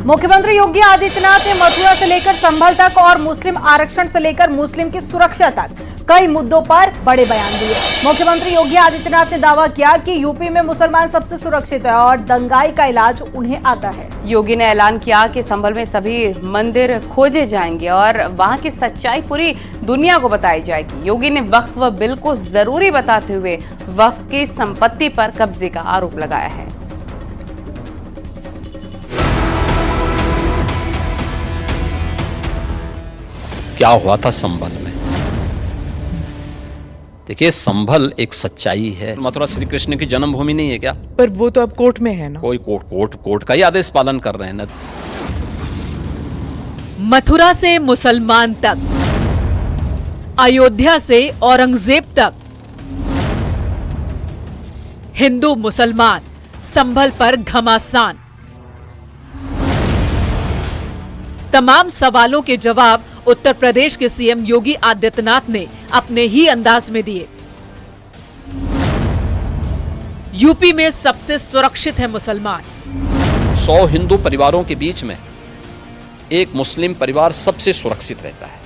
मुख्यमंत्री योगी आदित्यनाथ ने मथुरा से लेकर संभल तक और मुस्लिम आरक्षण से लेकर मुस्लिम की सुरक्षा तक कई मुद्दों पर बड़े बयान दिए। मुख्यमंत्री योगी आदित्यनाथ ने दावा किया कि यूपी में मुसलमान सबसे सुरक्षित है और दंगाई का इलाज उन्हें आता है। योगी ने ऐलान किया कि संभल में सभी मंदिर खोजे जाएंगे और वहां की सच्चाई पूरी दुनिया को बताई जाएगी। योगी ने वक्फ बिल को जरूरी बताते हुए वक्फ की संपत्ति पर कब्जे का आरोप लगाया है। क्या हुआ था संभल में? देखिए, संभल एक सच्चाई है। मथुरा श्री कृष्ण की जन्मभूमि नहीं है क्या? पर वो तो अब कोर्ट में है ना। कोई कोर्ट का ही आदेश पालन कर रहे हैं ना। मथुरा से मुसलमान तक, अयोध्या से औरंगजेब तक, हिंदू मुसलमान संभल पर घमासान। तमाम सवालों के जवाब उत्तर प्रदेश के सीएम योगी आदित्यनाथ ने अपने ही अंदाज में दिए। यूपी में सबसे सुरक्षित है मुसलमान। 100 हिंदू परिवारों के बीच में एक मुस्लिम परिवार सबसे सुरक्षित रहता है।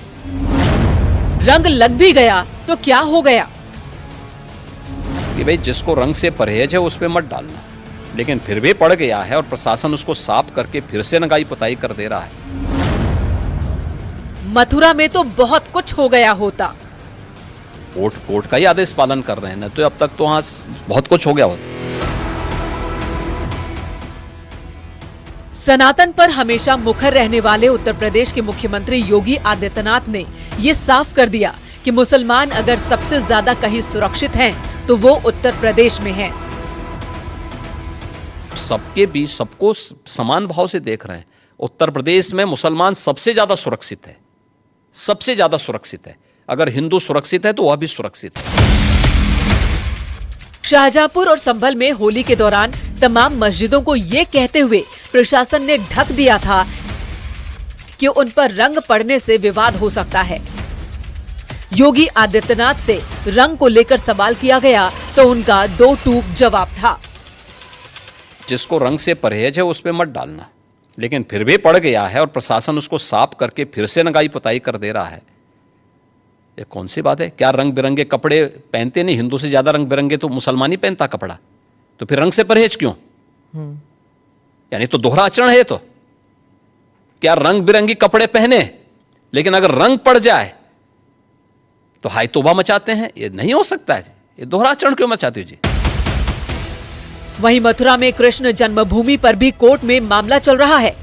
रंग लग भी गया तो क्या हो गया? कि भाई, जिसको रंग से परहेज है उस पे मत डालना, लेकिन फिर भी पड़ गया है और प्रशासन उसको साफ करके फिर से नगाई पुताई कर दे रहा है। मथुरा में तो बहुत कुछ हो गया होता। कोर्ट का ही आदेश पालन कर रहे हैं ना, तो अब तक तो वहां बहुत कुछ हो गया होता। सनातन पर हमेशा मुखर रहने वाले उत्तर प्रदेश के मुख्यमंत्री योगी आदित्यनाथ ने ये साफ कर दिया कि मुसलमान अगर सबसे ज्यादा कहीं सुरक्षित हैं, तो वो उत्तर प्रदेश में हैं। सबके बीच सबको समान भाव से देख रहे हैं। उत्तर प्रदेश में मुसलमान सबसे ज्यादा सुरक्षित है, सबसे ज्यादा सुरक्षित है। अगर हिंदू सुरक्षित है तो वह भी सुरक्षित है। शाहजहांपुर और संभल में होली के दौरान तमाम मस्जिदों को ये कहते हुए प्रशासन ने ढक दिया था कि उन पर रंग पड़ने से विवाद हो सकता है। योगी आदित्यनाथ से रंग को लेकर सवाल किया गया तो उनका दो टूक जवाब था। जिसको रंग से परहेज है उस पे मत डालना, लेकिन फिर भी पड़ गया है और प्रशासन उसको साफ करके फिर से नगाई पुताई कर दे रहा है। ये कौन सी बात है? क्या रंग बिरंगे कपड़े पहनते नहीं? हिंदू से ज्यादा रंग बिरंगे तो मुसलमान ही पहनता कपड़ा, तो फिर रंग से परहेज क्यों? यानी तो दोहरा आचरण है। तो क्या रंग बिरंगी कपड़े पहने, लेकिन अगर रंग पड़ जाए तो हाय तौबा मचाते हैं? ये नहीं हो सकता है। ये दोहरा आचरण क्यों मचाते हो जी? वहीं मथुरा में कृष्ण जन्मभूमि पर भी कोर्ट में मामला चल रहा है।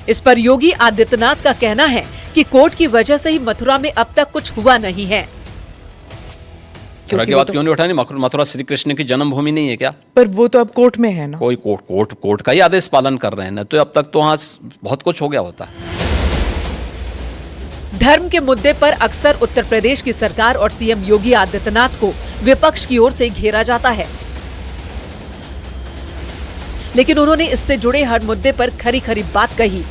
इस पर योगी आदित्यनाथ का कहना है कि कोर्ट की वजह से ही मथुरा में अब तक कुछ हुआ नहीं है। मथुरा की बात क्यों नहीं उठानी? मथुरा श्री कृष्ण की जन्मभूमि नहीं है क्या? पर वो तो अब कोर्ट में है ना। कोई कोर्ट का ही आदेश पालन कर रहे हैं ना, तो अब तक तो वहां बहुत कुछ हो गया होता है। धर्म के मुद्दे पर अक्सर उत्तर प्रदेश की सरकार और सीएम योगी आदित्यनाथ को विपक्ष की ओर से घेरा जाता है, लेकिन उन्होंने इससे जुड़े हर मुद्दे पर खरी खरी बात कही।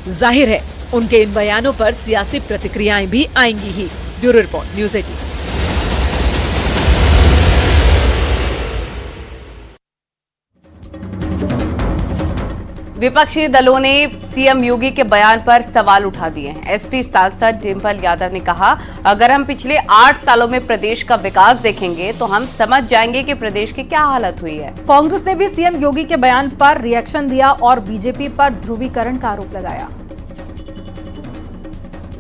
जाहिर है उनके इन बयानों पर सियासी प्रतिक्रियाएं भी आएंगी ही। Bureau report, news 18। विपक्षी दलों ने सीएम योगी के बयान पर सवाल उठा दिए हैं। एसपी सांसद डिंपल यादव ने कहा, अगर हम पिछले 8 सालों में प्रदेश का विकास देखेंगे तो हम समझ जाएंगे कि प्रदेश की क्या हालत हुई है। कांग्रेस ने भी सीएम योगी के बयान पर रिएक्शन दिया और बीजेपी पर ध्रुवीकरण का आरोप लगाया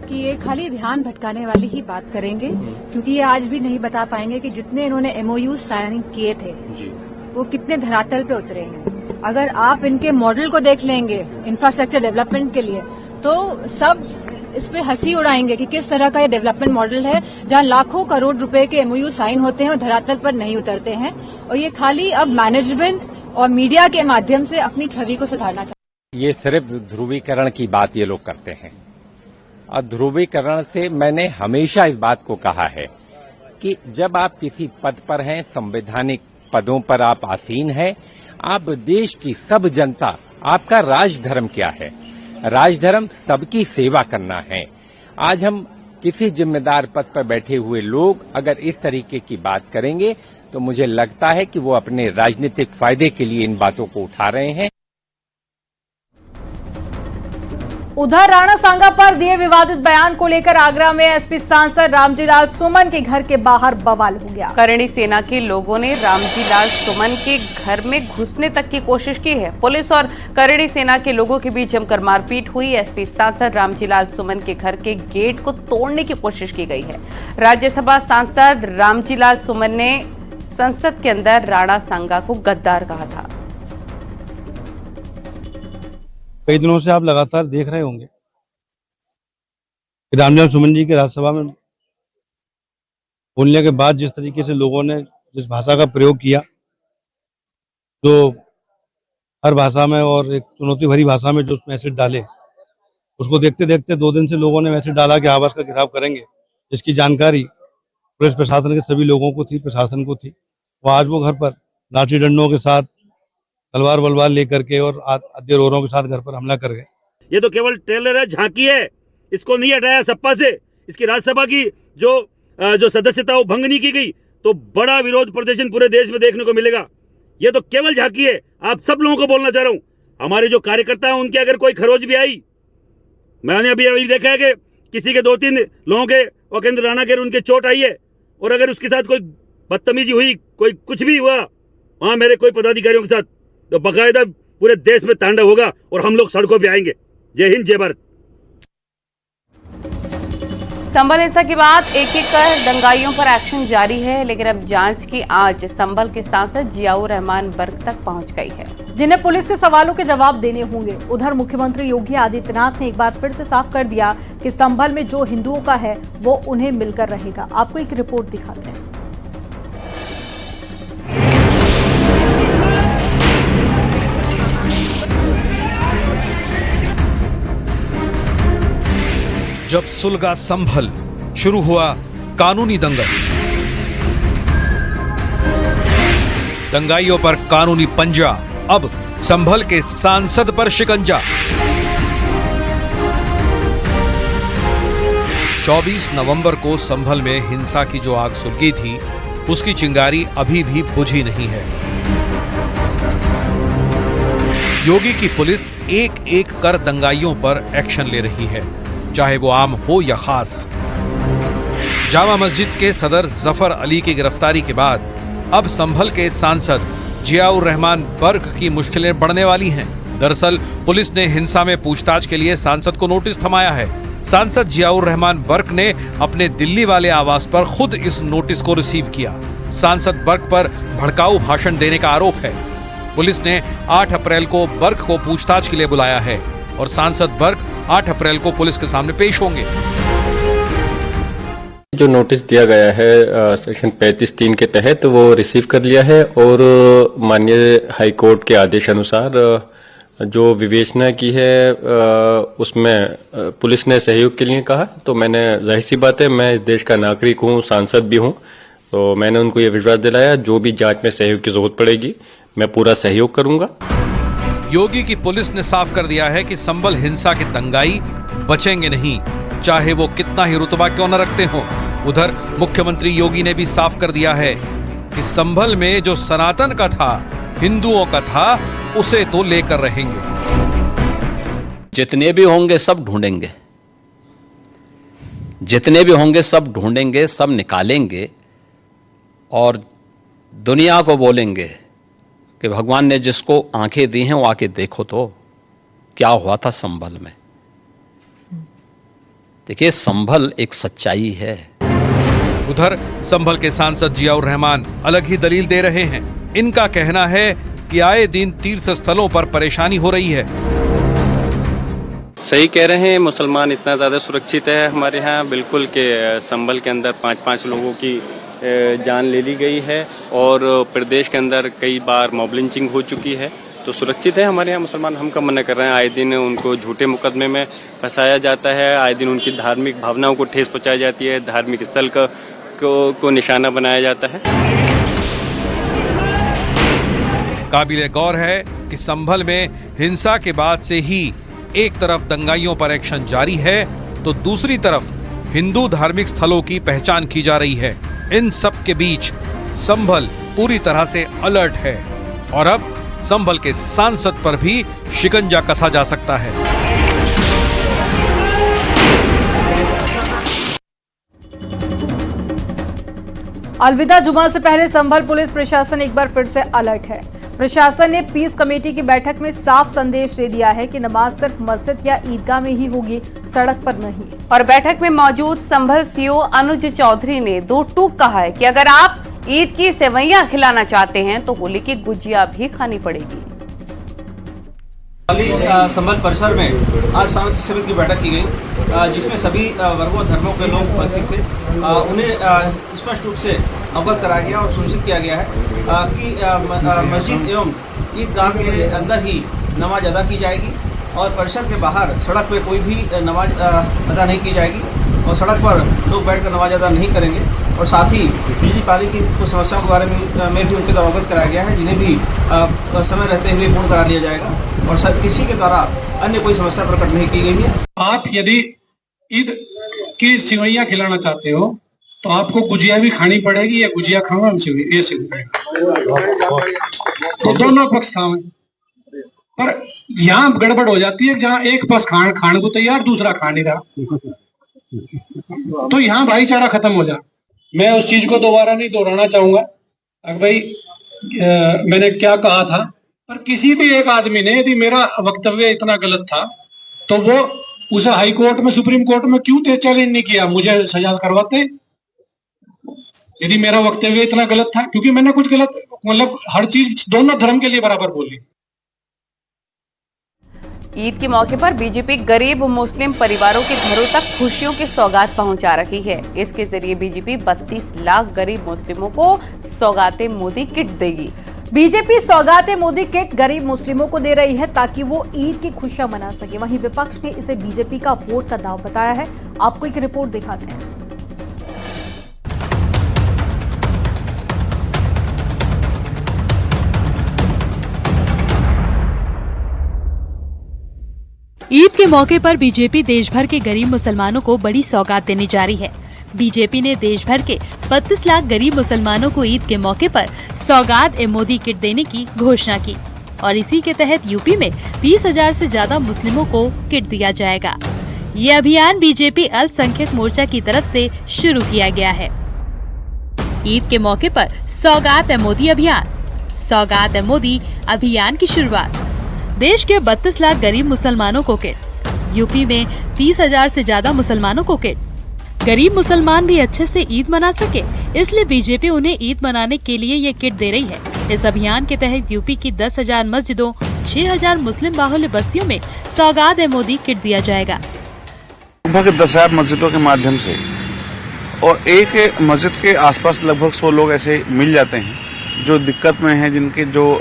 कि ये खाली ध्यान भटकाने वाली ही बात करेंगे, क्योंकि ये आज भी नहीं बता पाएंगे कि जितने इन्होंने एमओयू साइन किए थे वो कितने धरातल पे उतरे हैं। अगर आप इनके मॉडल को देख लेंगे इंफ्रास्ट्रक्चर डेवलपमेंट के लिए, तो सब इस पे हंसी उड़ाएंगे कि किस तरह का ये डेवलपमेंट मॉडल है, जहां लाखों करोड़ रुपए के एमओयू साइन होते हैं और धरातल पर नहीं उतरते हैं। और ये खाली अब मैनेजमेंट और मीडिया के माध्यम से अपनी छवि को सुधारना चाहते हैं। ये सिर्फ ध्रुवीकरण की बात ये लोग करते हैं, और ध्रुवीकरण से मैंने हमेशा इस बात को कहा है कि जब आप किसी पद पर हैं, संवैधानिक पदों पर आप आसीन हैं, आप देश की सब जनता, आपका राजधर्म क्या है? राजधर्म सबकी सेवा करना है। आज हम किसी जिम्मेदार पद पर बैठे हुए लोग अगर इस तरीके की बात करेंगे तो मुझे लगता है कि वो अपने राजनीतिक फायदे के लिए इन बातों को उठा रहे हैं। उधर राणा सांगा पर दिए विवादित बयान को लेकर आगरा में एसपी सांसद रामजीलाल सुमन के घर के बाहर बवाल हो गया। करणी सेना के लोगों ने रामजीलाल सुमन के घर में घुसने तक की कोशिश की है। पुलिस और करणी सेना के लोगों के बीच जमकर मारपीट हुई। एसपी सांसद रामजीलाल सुमन के घर के गेट को तोड़ने की कोशिश की गई है। राज्यसभा सांसद रामजीलाल सुमन ने संसद के अंदर राणा सांगा को गद्दार कहा था। कई दिनों से आप लगातार देख रहे होंगे कि रामजीलाल सुमन जी के राज्यसभा में बोलने के बाद जिस तरीके से लोगों ने जिस भाषा का प्रयोग किया, जो हर भाषा में और एक चुनौती भरी भाषा में जो मैसेज डाले, उसको देखते देखते 2 दिन से लोगों ने मैसेज डाला कि आवास का घेराव करेंगे। इसकी जानकारी पुलिस प्रशासन के सभी लोगों को थी, प्रशासन को थी। वो आज वो घर पर लाठी डंडों के साथ, तलवार वलवार लेकर के और आधे रोरों के साथ घर पर हमला कर गए। ये तो केवल ट्रेलर है, झांकी है। इसको नहीं हटाया सपा से, इसकी राज्यसभा की जो सदस्यता वो भंग नहीं की गई, तो बड़ा विरोध प्रदर्शन पूरे देश में देखने को मिलेगा। ये तो केवल झांकी है। आप सब लोगों को बोलना चाह रहा हूँ, हमारे जो कार्यकर्ता हैं उनके अगर कोई खरोच भी आई, मैंने अभी देखा है कि किसी के 2-3 लोगों के वकेंद्र राणा के उनके चोट आई है, और अगर उसके साथ कोई बदतमीजी हुई, कोई कुछ भी हुआ वहां मेरे कोई पदाधिकारियों के साथ, तो बाकायदा पूरे देश में तांडव होगा और हम लोग सड़कों पे आएंगे। जय हिंद, जय भारत। संभल हिंसा के बाद एक एक कर दंगाइयों पर एक्शन जारी है, लेकिन अब जांच की आंच संभल के सांसद जियाउर रहमान वर्ग तक पहुंच गई है, जिन्हें पुलिस के सवालों के जवाब देने होंगे। उधर मुख्यमंत्री योगी आदित्यनाथ ने एक बार फिर से साफ कर दिया कि संभल में जो हिंदुओं का है वो उन्हें मिलकर रहेगा। आपको एक रिपोर्ट दिखाते हैं। जब सुलगा संभल, शुरू हुआ कानूनी दंगल। दंगाइयों पर कानूनी पंजा, अब संभल के सांसद पर शिकंजा। 24 नवंबर को संभल में हिंसा की जो आग सुलगी थी, उसकी चिंगारी अभी भी बुझी नहीं है। योगी की पुलिस एक एक कर दंगाइयों पर एक्शन ले रही है, चाहे वो आम हो या खास। जामा मस्जिद के सदर जफर अली की गिरफ्तारी के बाद अब संभल के सांसद जियाउर रहमान वर्ग की मुश्किलें बढ़ने वाली हैं। दरअसल पुलिस ने हिंसा में पूछताछ के लिए सांसद को नोटिस थमाया है। सांसद जियाउर रहमान वर्ग ने अपने दिल्ली वाले आवास पर खुद इस नोटिस को रिसीव किया। सांसद वर्ग पर भड़काऊ भाषण देने का आरोप है। पुलिस ने 8 अप्रैल को वर्ग को पूछताछ के लिए बुलाया है और सांसद वर्ग 8 अप्रैल को पुलिस के सामने पेश होंगे। जो नोटिस दिया गया है सेक्शन 35(3) के तहत, वो रिसीव कर लिया है और माननीय हाई कोर्ट के आदेश अनुसार जो विवेचना की है उसमें पुलिस ने सहयोग के लिए कहा। तो मैंने, जाहिर सी बात है, मैं इस देश का नागरिक हूँ, सांसद भी हूँ, तो मैंने उनको ये विश्वास दिलाया जो भी जांच में सहयोग की जरूरत पड़ेगी मैं पूरा सहयोग करूंगा। योगी की पुलिस ने साफ कर दिया है कि संभल हिंसा के दंगाई बचेंगे नहीं, चाहे वो कितना ही रुतबा क्यों न रखते हों। उधर मुख्यमंत्री योगी ने भी साफ कर दिया है कि संभल में जो सनातन का था, हिंदुओं का था, उसे तो लेकर रहेंगे। जितने भी होंगे सब ढूंढेंगे, जितने भी होंगे सब ढूंढेंगे, सब निकालेंगे और दुनिया को बोलेंगे कि भगवान ने जिसको आंखें दी हैं वो आके देखो तो क्या हुआ था संभल में। देखिए, संभल एक सच्चाई है। उधर संभल के सांसद जियाउर रहमान अलग ही दलील दे रहे हैं। इनका कहना है कि आए दिन तीर्थ स्थलों पर परेशानी हो रही है। सही कह रहे हैं, मुसलमान इतना ज्यादा सुरक्षित है हमारे यहाँ बिल्कुल कि संभल के अंदर 5-5 लोगों की जान ले ली गई है और प्रदेश के अंदर कई बार मॉब लिंचिंग हो चुकी है। तो सुरक्षित है हमारे यहाँ मुसलमान। हम कब मना कर रहे हैं? आए दिन उनको झूठे मुकदमे में फंसाया जाता है, आए दिन उनकी धार्मिक भावनाओं को ठेस पहुंचाई जाती है, धार्मिक स्थल को निशाना बनाया जाता है। काबिले गौर है कि संभल में हिंसा के बाद से ही एक तरफ दंगाइयों पर एक्शन जारी है तो दूसरी तरफ हिंदू धार्मिक स्थलों की पहचान की जा रही है। इन सब के बीच संभल पूरी तरह से अलर्ट है और अब संभल के सांसद पर भी शिकंजा कसा जा सकता है। अलविदा जुमा से पहले संभल पुलिस प्रशासन एक बार फिर से अलर्ट है। प्रशासन ने पीस कमेटी की बैठक में साफ संदेश दे दिया है कि नमाज सिर्फ मस्जिद या ईदगाह में ही होगी, सड़क पर नहीं। और बैठक में मौजूद संभल सीओ अनुज चौधरी ने दो टूक कहा है कि अगर आप ईद की सेवैयां खिलाना चाहते हैं तो होली की गुजिया भी खानी पड़ेगी। संभल परिसर में आज शांति समिति की बैठक की गई, जिसमें सभी वर्गों धर्मों के लोग उपस्थित थे। उन्हें स्पष्ट रूप से अवगत कराया गया और सुनिश्चित किया गया है कि मस्जिद एवं ईदगाह के अंदर ही नमाज अदा की जाएगी और परिसर के बाहर सड़क पे कोई भी नमाज अदा नहीं की जाएगी और सड़क पर लोग बैठकर नमाज अदा नहीं करेंगे। और साथ ही बिजली पानी की कुछ समस्याओं के बारे में भी उनके द्वारा अवगत कराया गया है, जिन्हें भी समय रहते हुए पूर्ण करा लिया जाएगा और सब किसी के द्वारा अन्य कोई समस्या प्रकट नहीं की गई है। आप यदि ईद की सेवैयां खिलाना चाहते हो तो आपको गुजिया भी खानी पड़ेगी या गुजिया खाओ ये तो दोनों पक्ष खाओ। पर यहाँ गड़बड़ हो जाती है जहाँ एक पक्ष खाने को तैयार, दूसरा खा नहीं रहा, तो यहाँ भाईचारा खत्म हो जाए। मैं उस चीज को दोबारा नहीं दोहराना चाहूंगा। अगर भाई मैंने क्या कहा था, पर किसी भी एक आदमी ने यदि मेरा वक्तव्य इतना गलत था तो वो उसे हाई कोर्ट में, सुप्रीम कोर्ट में क्यों चैलेंज नहीं किया, मुझे सजा करवाते। यदि मेरा वक्तव्य इतना गलत था, क्योंकि मैंने कुछ गलत मतलब हर चीज दोनों धर्म के लिए बराबर बोली। ईद के मौके पर बीजेपी गरीब मुस्लिम परिवारों के घरों तक खुशियों की सौगात पहुंचा रही है। इसके जरिए बीजेपी 32 लाख गरीब मुस्लिमों को सौगाते मोदी किट देगी। बीजेपी सौगाते मोदी किट गरीब मुस्लिमों को दे रही है ताकि वो ईद की खुशियां मना सके। वहीं विपक्ष ने इसे बीजेपी का वोट का दांव बताया है। आपको एक रिपोर्ट दिखाते हैं। ईद के मौके पर बीजेपी देश भर के गरीब मुसलमानों को बड़ी सौगात देने जा रही है। बीजेपी ने देश भर के 32 लाख गरीब मुसलमानों को ईद के मौके पर सौगात ए मोदी किट देने की घोषणा की और इसी के तहत यूपी में 30,000 से ज्यादा मुस्लिमों को किट दिया जाएगा। ये अभियान बीजेपी अल्पसंख्यक मोर्चा की तरफ से शुरू किया गया है। ईद के मौके पर सौगात ए मोदी अभियान। सौगात ए मोदी अभियान की शुरुआत। देश के 32 लाख गरीब मुसलमानों को किट, यूपी में 30,000 से ज्यादा मुसलमानों को किट। गरीब मुसलमान भी अच्छे से ईद मना सके, इसलिए बीजेपी उन्हें ईद मनाने के लिए ये किट दे रही है। इस अभियान के तहत यूपी की 10,000 मस्जिदों, 6,000 मुस्लिम बाहुल्य बस्तियों में सौगात ए मोदी किट दिया जाएगा। लगभग 10,000 मस्जिदों के माध्यम से और एक मस्जिद के आसपास लगभग 100 लोग ऐसे मिल जाते हैं जो दिक्कत में हैं, जिनके जो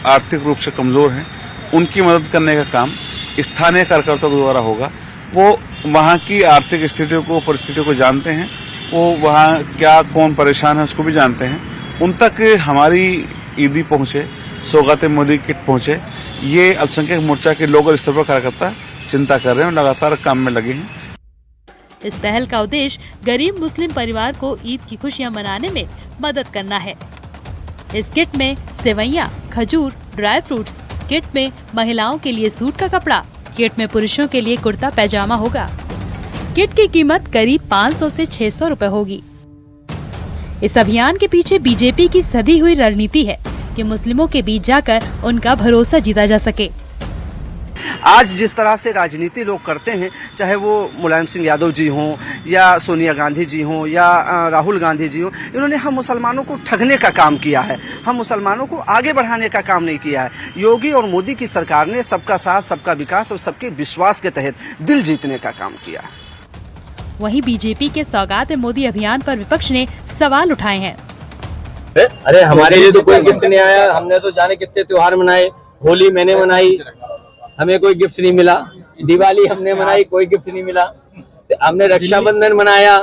आर्थिक रूप से कमजोर हैं, उनकी मदद करने का काम स्थानीय कार्यकर्ताओं के द्वारा होगा। वो वहाँ की आर्थिक स्थितियों को, परिस्थितियों को जानते हैं, वो वहाँ क्या कौन परेशान है उसको भी जानते हैं। उन तक हमारी ईदी पहुँचे, सौगाते मोदी किट पहुँचे, ये अल्पसंख्यक मोर्चा के लोकल स्तर पर कार्यकर्ता चिंता कर रहे हैं और लगातार काम में लगे हैं। इस पहल का उद्देश्य गरीब मुस्लिम परिवार को ईद की खुशियाँ मनाने में मदद करना है। इस किट में सेवैयां, खजूर, ड्राई फ्रूट्स, किट में महिलाओं के लिए सूट का कपड़ा, किट में पुरुषों के लिए कुर्ता पैजामा होगा। किट की कीमत करीब 500 से 600 रुपए होगी। इस अभियान के पीछे बीजेपी की सधी हुई रणनीति है कि मुस्लिमों के बीच जाकर उनका भरोसा जीता जा सके। आज जिस तरह से राजनीति लोग करते हैं, चाहे वो मुलायम सिंह यादव जी हों या सोनिया गांधी जी हों या राहुल गांधी जी हों, इन्होंने हम मुसलमानों को ठगने का काम किया है, हम मुसलमानों को आगे बढ़ाने का काम नहीं किया है। योगी और मोदी की सरकार ने सबका साथ, सबका विकास और सबके विश्वास के तहत दिल जीतने का काम किया है। वहीं बीजेपी के सौगात ए मोदी अभियान पर विपक्ष ने सवाल उठाए हैं। अरे हमारे लिए तो कोई गिफ्ट नहीं आया, हमने तो जाने कितने त्योहार मनाए, होली मैंने मनाई, हमें कोई गिफ्ट नहीं मिला। दिवाली हमने मनाई, कोई गिफ्ट नहीं मिला। हमने रक्षाबंधन मनाया,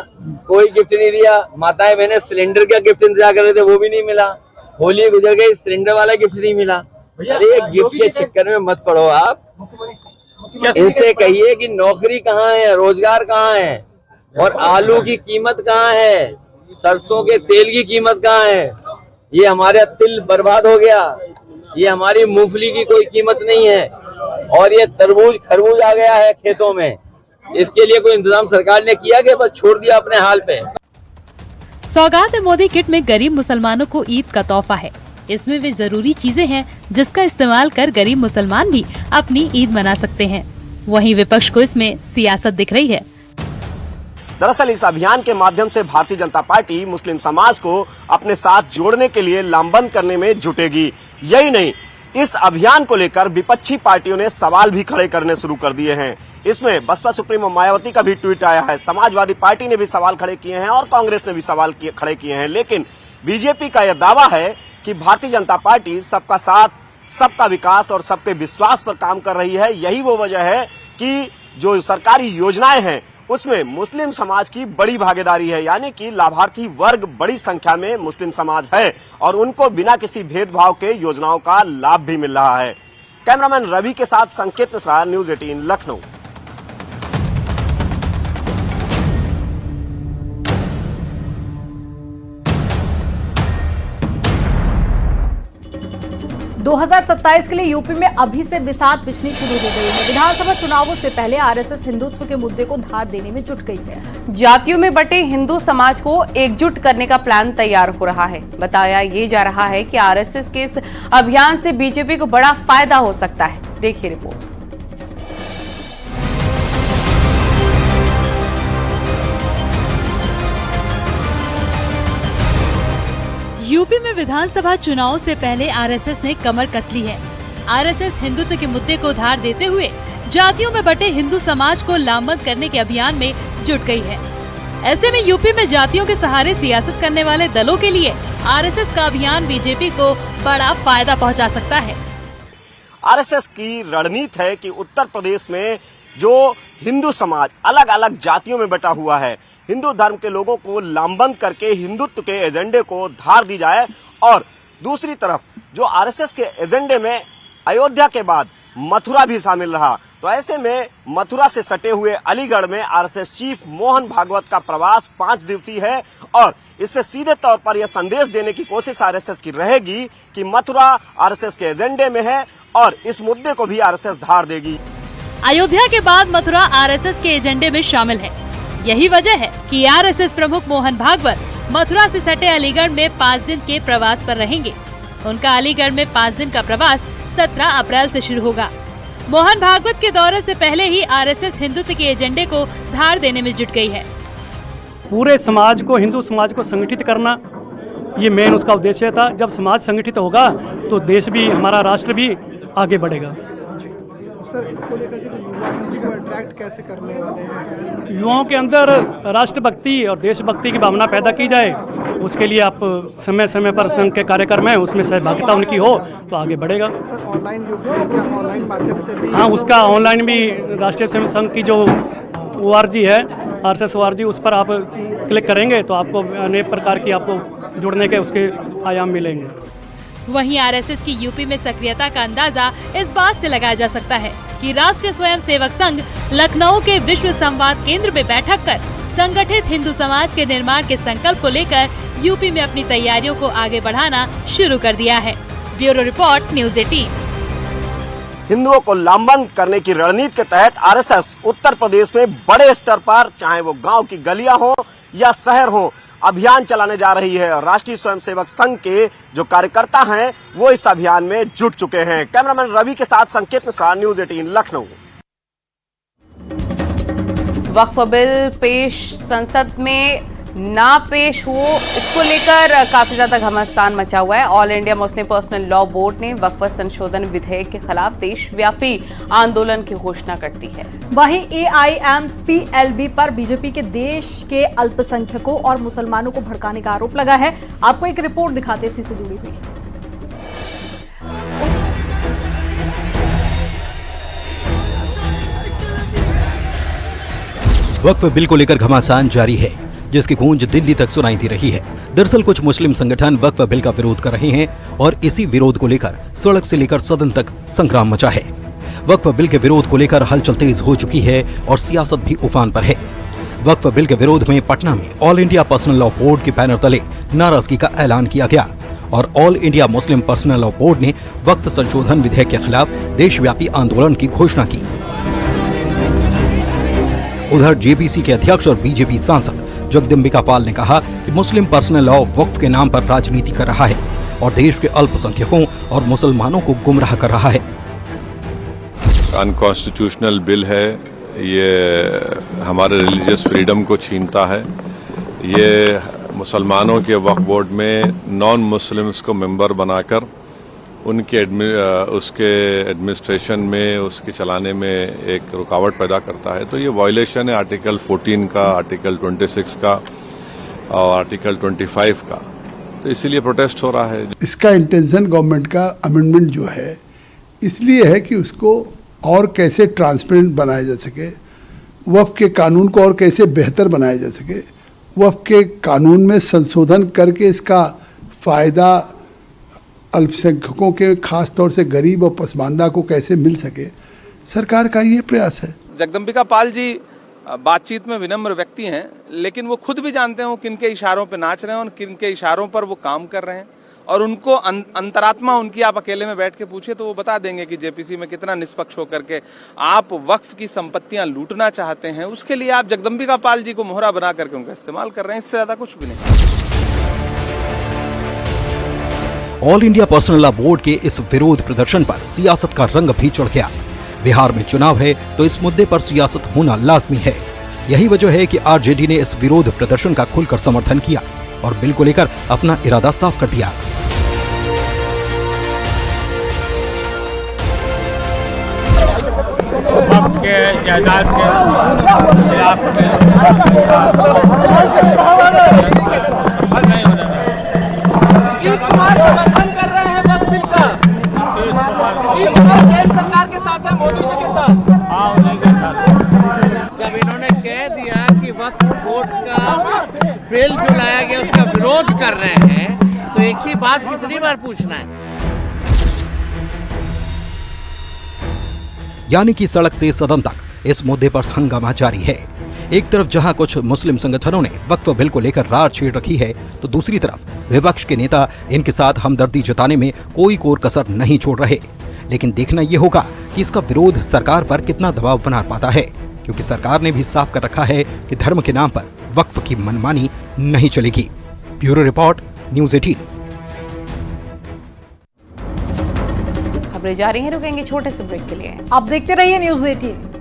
कोई गिफ्ट नहीं दिया। माताएं बहनें सिलेंडर का गिफ्ट इंतजार कर रहे थे, वो भी नहीं मिला। होली गुजर गई, सिलेंडर वाला गिफ्ट नहीं मिला। अरे गिफ्ट के चक्कर में मत पड़ो आप। इनसे कहिए कि नौकरी कहाँ है, रोजगार कहाँ है, और आलू की कीमत कहाँ है, सरसों के तेल की कीमत कहाँ है। ये हमारा तिल बर्बाद हो गया, ये हमारी मूंगफली की कोई कीमत नहीं है, और ये तरबूज खरबूज आ गया है खेतों में। इसके लिए कोई इंतजाम सरकार ने किया कि बस छोड़ दिया अपने हाल पे। सौगात मोदी किट में गरीब मुसलमानों को ईद का तोहफा है। इसमें वे जरूरी चीजें हैं जिसका इस्तेमाल कर गरीब मुसलमान भी अपनी ईद मना सकते हैं। वहीं विपक्ष को इसमें सियासत दिख रही है। दरअसल इस अभियान के माध्यम से भारतीय जनता पार्टी मुस्लिम समाज को अपने साथ जोड़ने के लिए लामबंद करने में जुटेगी। यही नहीं, इस अभियान को लेकर विपक्षी पार्टियों ने सवाल भी खड़े करने शुरू कर दिए हैं। इसमें बसपा सुप्रीमो मायावती का भी ट्वीट आया है, समाजवादी पार्टी ने भी सवाल खड़े किए हैं और कांग्रेस ने भी सवाल खड़े किए हैं। लेकिन बीजेपी का यह दावा है कि भारतीय जनता पार्टी सबका साथ, सबका विकास और सबके विश्वास पर काम कर रही है। यही वो वजह है कि जो सरकारी योजनाएं हैं उसमें मुस्लिम समाज की बड़ी भागीदारी है, यानी कि लाभार्थी वर्ग बड़ी संख्या में मुस्लिम समाज है और उनको बिना किसी भेदभाव के योजनाओं का लाभ भी मिल रहा है। कैमरामैन रवि के साथ संकेत मिश्रा, न्यूज़ 18 लखनऊ। – 2027 के लिए यूपी में अभी से बिसात बिछनी शुरू हो गई है। विधानसभा चुनावों से पहले आरएसएस हिंदुत्व के मुद्दे को धार देने में जुट गई है। जातियों में बटे हिंदू समाज को एकजुट करने का प्लान तैयार हो रहा है। बताया ये जा रहा है कि आरएसएस के इस अभियान से बीजेपी को बड़ा फायदा हो सकता है। देखिए रिपोर्ट। यूपी में विधानसभा चुनाव से पहले आरएसएस ने कमर कस ली है। आरएसएस हिंदुत्व के मुद्दे को धार देते हुए जातियों में बटे हिंदू समाज को लामबंद करने के अभियान में जुट गई है। ऐसे में यूपी में जातियों के सहारे सियासत करने वाले दलों के लिए आरएसएस का अभियान बीजेपी को बड़ा फायदा पहुंचा सकता है। आरएसएस की रणनीति है कि उत्तर प्रदेश में जो हिंदू समाज अलग अलग जातियों में बटा हुआ है, हिंदू धर्म के लोगों को लामबंद करके हिंदुत्व के एजेंडे को धार दी जाए। और दूसरी तरफ जो आरएसएस के एजेंडे में अयोध्या के बाद मथुरा भी शामिल रहा, तो ऐसे में मथुरा से सटे हुए अलीगढ़ में आरएसएस चीफ मोहन भागवत का प्रवास 5 दिवसीय है और इससे सीधे तौर पर यह संदेश देने की कोशिश आरएसएस की रहेगी कि मथुरा आरएसएस के एजेंडे में है और इस मुद्दे को भी आरएसएस धार देगी। अयोध्या के बाद मथुरा आरएसएस के एजेंडे में शामिल है। यही वजह है कि आरएसएस प्रमुख मोहन भागवत मथुरा से सटे अलीगढ़ में 5 दिन के प्रवास पर रहेंगे। उनका अलीगढ़ में 5 दिन का प्रवास 17 अप्रैल से शुरू होगा। मोहन भागवत के दौरे से पहले ही आरएसएस हिंदुत्व के एजेंडे को धार देने में जुट गई है। पूरे समाज को, हिंदू समाज को संगठित करना, ये मेन उसका उद्देश्य था। जब समाज संगठित होगा तो देश भी, हमारा राष्ट्र भी आगे बढ़ेगा। सर, इसको लेकर के युवाओं को अट्रैक्ट कैसे करने वाले हैं? युवाओं के अंदर राष्ट्रभक्ति और देशभक्ति की भावना पैदा की जाए, उसके लिए आप समय समय पर संघ के कार्यक्रम है उसमें सहभागिता उनकी हो तो आगे बढ़ेगा। सर, ऑनलाइन ऑनलाइन माध्यम से भी हाँ, उसका ऑनलाइन भी राष्ट्रीय स्वयं संघ की जो ORG है, RSS ORG, उस पर आप क्लिक करेंगे तो आपको अनेक प्रकार की आपको जुड़ने के उसके आयाम मिलेंगे। वहीं आरएसएस की यूपी में सक्रियता का अंदाजा इस बात से लगाया जा सकता है कि राष्ट्रीय स्वयं सेवक संघ लखनऊ के विश्व संवाद केंद्र में बैठक कर संगठित हिंदू समाज के निर्माण के संकल्प को लेकर यूपी में अपनी तैयारियों को आगे बढ़ाना शुरू कर दिया है। Bureau report, news 18। हिंदुओं को लामबंद करने की रणनीति के तहत आरएसएस उत्तर प्रदेश में बड़े स्तर पर, चाहे वो गांव की गलियां हो या शहर हो, अभियान चलाने जा रही है और राष्ट्रीय स्वयंसेवक संघ के जो कार्यकर्ता हैं वो इस अभियान में जुट चुके हैं। कैमरामैन रवि के साथ संकेत मिश्रा, न्यूज़ 18 लखनऊ। वक्फ बिल पेश संसद में ना पेश हो, इसको लेकर काफी ज्यादा घमासान मचा हुआ है। All India Muslim personal law board ने वक्फ संशोधन विधेयक के खिलाफ देशव्यापी आंदोलन की घोषणा कर दी है। वहीं AIMPLB पर बीजेपी के देश के अल्पसंख्यकों और मुसलमानों को भड़काने का आरोप लगा है। आपको एक रिपोर्ट दिखाते इसी से जुड़ी हुई। वक्फ बिल को लेकर घमासान जारी है, जिसकी गूंज दिल्ली तक सुनाई दे रही है। दरअसल कुछ मुस्लिम संगठन वक्फ बिल का विरोध कर रहे हैं और इसी विरोध को लेकर सड़क से लेकर सदन तक संग्राम मचा है। वक्फ बिल के विरोध को लेकर हलचल तेज हो चुकी है और सियासत भी उफान पर है। वक्फ बिल के विरोध में पटना में all India personal law board के बैनर तले नाराजगी का ऐलान किया गया और all India Muslim personal law board ने वक्फ संशोधन विधेयक के खिलाफ देशव्यापी आंदोलन की घोषणा की। उधर जेपीसी के अध्यक्ष और बीजेपी सांसद जगदम्बिका पाल ने कहा कि मुस्लिम पर्सनल लॉ वक्फ के नाम पर राजनीति कर रहा है और देश के अल्पसंख्यकों और मुसलमानों को गुमराह कर रहा है। अनकॉन्स्टिट्यूशनल बिल है, ये हमारे रिलीजियस फ्रीडम को छीनता है। ये मुसलमानों के वक्फ बोर्ड में नॉन मुस्लिम्स को मेंबर बनाकर उनके उसके एडमिनिस्ट्रेशन में, उसके चलाने में एक रुकावट पैदा करता है। तो ये वायलेशन है आर्टिकल 14 का, आर्टिकल 26 का और आर्टिकल 25 का। तो इसीलिए प्रोटेस्ट हो रहा है। इसका इंटेंशन गवर्नमेंट का अमेंडमेंट जो है इसलिए है कि उसको और कैसे ट्रांसपेरेंट बनाया जा सके, वक्फ के कानून को और कैसे बेहतर बनाया जा सके, वक्फ के कानून में संशोधन करके इसका फ़ायदा अल्पसंख्यकों के खास तौर से गरीब और पसमानदा को कैसे मिल सके, सरकार का ये प्रयास है। जगदम्बिका पाल जी बातचीत में विनम्र व्यक्ति हैं, लेकिन वो खुद भी जानते हो किन के इशारों पे नाच रहे हैं और किन के इशारों पर वो काम कर रहे हैं। और उनको अंतरात्मा उनकी आप अकेले में बैठ के पूछे तो वो बता देंगे कि जेपीसी में कितना निष्पक्ष होकर के आप वक्फ की संपत्तियां लूटना चाहते हैं। उसके लिए आप जगदम्बिका पाल जी को मोहरा बना करके उनका इस्तेमाल कर रहे हैं, इससे ज्यादा कुछ भी नहीं। All India personal law board के इस विरोध प्रदर्शन पर सियासत का रंग भी चढ़ गया। बिहार में चुनाव है तो इस मुद्दे पर सियासत होना लाजमी है। यही वजह है कि आरजेडी ने इस विरोध प्रदर्शन का खुलकर समर्थन किया और बिल को लेकर अपना इरादा साफ कर दिया। जायदाद के समर्थन कर रहे हैं वक्फ बिल का। केंद्र सरकार के साथ है, मोदी जी के साथ। जब इन्होंने कह दिया कि वक्फ बोर्ड का बिल जो लाया गया उसका विरोध कर रहे हैं, तो एक ही बात कितनी बार पूछना है। यानी कि सड़क से सदन तक इस मुद्दे पर हंगामा जारी है। एक तरफ जहां कुछ मुस्लिम संगठनों ने वक्फ बिल को लेकर रार छेड़ रखी है, तो दूसरी तरफ विपक्ष के नेता इनके साथ हमदर्दी जताने में कोई कोर कसर नहीं छोड़ रहे। लेकिन देखना यह होगा कि इसका विरोध सरकार पर कितना दबाव बना पाता है, क्योंकि सरकार ने भी साफ कर रखा है कि धर्म के नाम पर वक्फ की मनमानी नहीं चलेगी। Bureau report, news 18। खबरें जारी हैं, रुकेंगे छोटे से ब्रेक के लिए। आप देखते रहिए न्यूज़ 18।